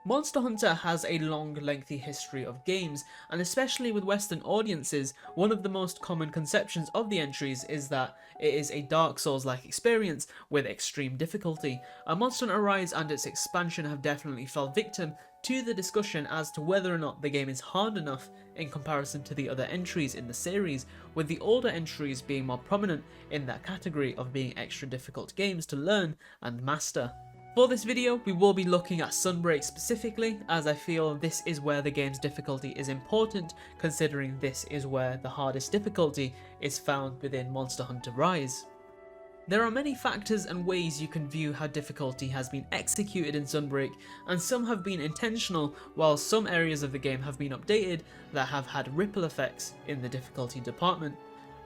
Monster Hunter has a long, lengthy history of games, and especially with Western audiences, one of the most common conceptions of the entries is that it is a Dark Souls-like experience with extreme difficulty. Monster Hunter Rise and its expansion have definitely fell victim to the discussion as to whether or not the game is hard enough in comparison to the other entries in the series, with the older entries being more prominent in that category of being extra difficult games to learn and master. For this video, we will be looking at Sunbreak specifically, as I feel this is where the game's difficulty is important, considering this is where the hardest difficulty is found within Monster Hunter Rise. There are many factors and ways you can view how difficulty has been executed in Sunbreak, and some have been intentional, while some areas of the game have been updated that have had ripple effects in the difficulty department.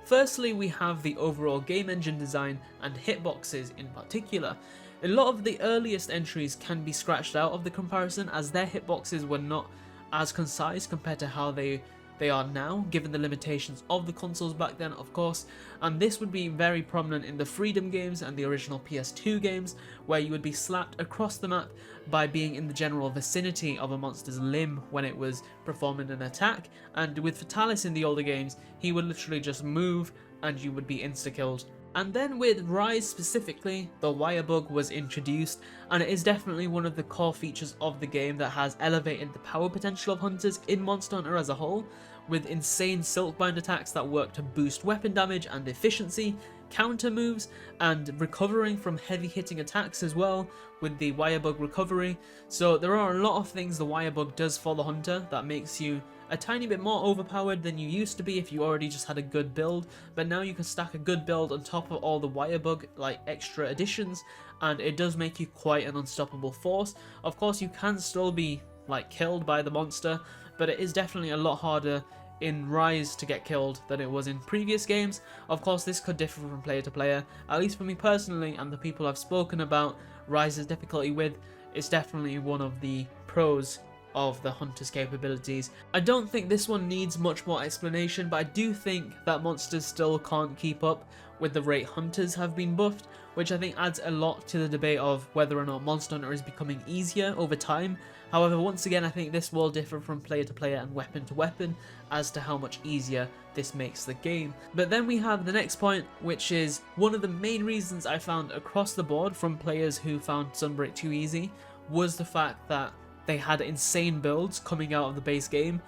Firstly, we have the overall game engine design and hitboxes in particular. A lot of the earliest entries can be scratched out of the comparison, as their hitboxes were not as concise compared to how they are now, given the limitations of the consoles back then, of course, and this would be very prominent in the Freedom games and the original PS2 games, where you would be slapped across the map by being in the general vicinity of a monster's limb when it was performing an attack, and with Fatalis in the older games, he would literally just move and you would be insta-killed. And then with Rise specifically, the wire bug was introduced, and it is definitely one of the core features of the game that has elevated the power potential of hunters in Monster Hunter as a whole, with insane silkbind attacks that work to boost weapon damage and efficiency, counter moves, and recovering from heavy hitting attacks as well, with the wire bug recovery. So there are a lot of things the wire bug does for the hunter that makes you a tiny bit more overpowered than you used to be if you already just had a good build, but now you can stack a good build on top of all the wire bug like extra additions, and it does make you quite an unstoppable force. Of course, you can still be like killed by the monster, but it is definitely a lot harder in Rise to get killed than it was in previous games. Of course, this could differ from player to player. At least for me personally, and the people I've spoken about Rise's difficulty with, it's definitely one of the pros of the hunter's capabilities. I don't think this one needs much more explanation, but I do think that monsters still can't keep up with the rate hunters have been buffed, which I think adds a lot to the debate of whether or not Monster Hunter is becoming easier over time. However, once again, I think this will differ from player to player and weapon to weapon as to how much easier this makes the game. But then we have the next point, which is one of the main reasons I found across the board from players who found Sunbreak too easy, was the fact that they had insane builds coming out of the base game,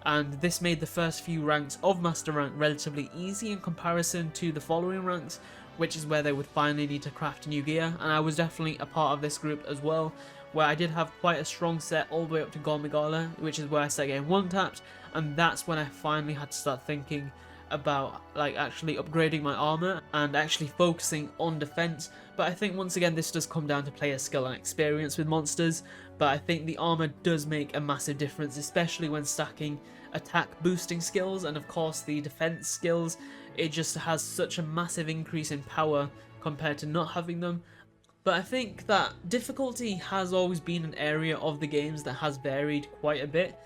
and this made the first few ranks of Master Rank relatively easy in comparison to the following ranks, which is where they would finally need to craft new gear, and I was definitely a part of this group as well, where I did have quite a strong set all the way up to Gormigala, which is where I started getting one-tapped, and that's when I finally had to start thinking about like actually upgrading my armor and actually focusing on defense. But I think once again this does come down to player skill and experience with monsters, but I think the armor does make a massive difference, especially when stacking attack boosting skills and of course the defense skills. It just has such a massive increase in power compared to not having them. But I think that difficulty has always been an area of the games that has varied quite a bit.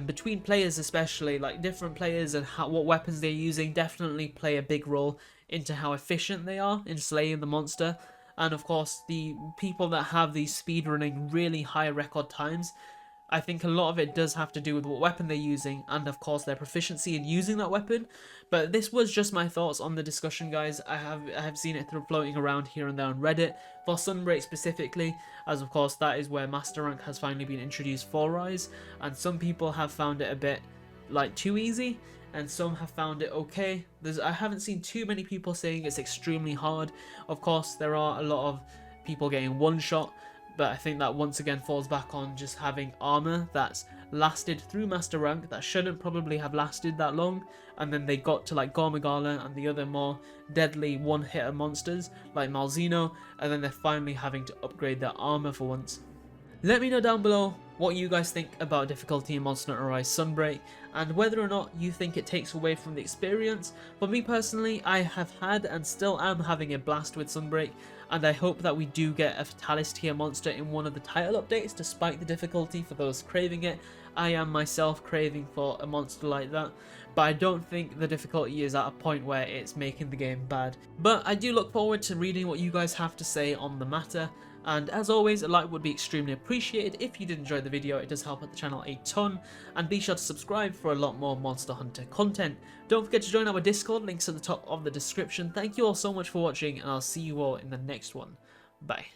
Between players especially, like different players and what weapons they're using definitely play a big role into how efficient they are in slaying the monster. And of course, the people that have these speedrunning really high record times, I think a lot of it does have to do with what weapon they're using and of course their proficiency in using that weapon. But this was just my thoughts on the discussion, guys. I have seen it floating around here and there on Reddit for Sunbreak specifically, as of course that is where Master Rank has finally been introduced for Rise, and some people have found it a bit like too easy and some have found it okay. I haven't seen too many people saying it's extremely hard. Of course there are a lot of people getting one shot, but I think that once again falls back on just having armor that's lasted through Master Rank that shouldn't probably have lasted that long, and then they got to like Gormigala and the other more deadly one-hitter monsters like Malzeno, and then they're finally having to upgrade their armor for once. Let me know down below what you guys think about difficulty in Monster Hunter Rise Sunbreak, and whether or not you think it takes away from the experience. For me personally, I have had and still am having a blast with Sunbreak, and I hope that we do get a Fatalis tier monster in one of the title updates despite the difficulty for those craving it. I am myself craving for a monster like that, but I don't think the difficulty is at a point where it's making the game bad. But I do look forward to reading what you guys have to say on the matter, And as always, a like would be extremely appreciated. If you did enjoy the video, it does help out the channel a ton. And be sure to subscribe for a lot more Monster Hunter content. Don't forget to join our Discord, links at the top of the description. Thank you all so much for watching, and I'll see you all in the next one. Bye.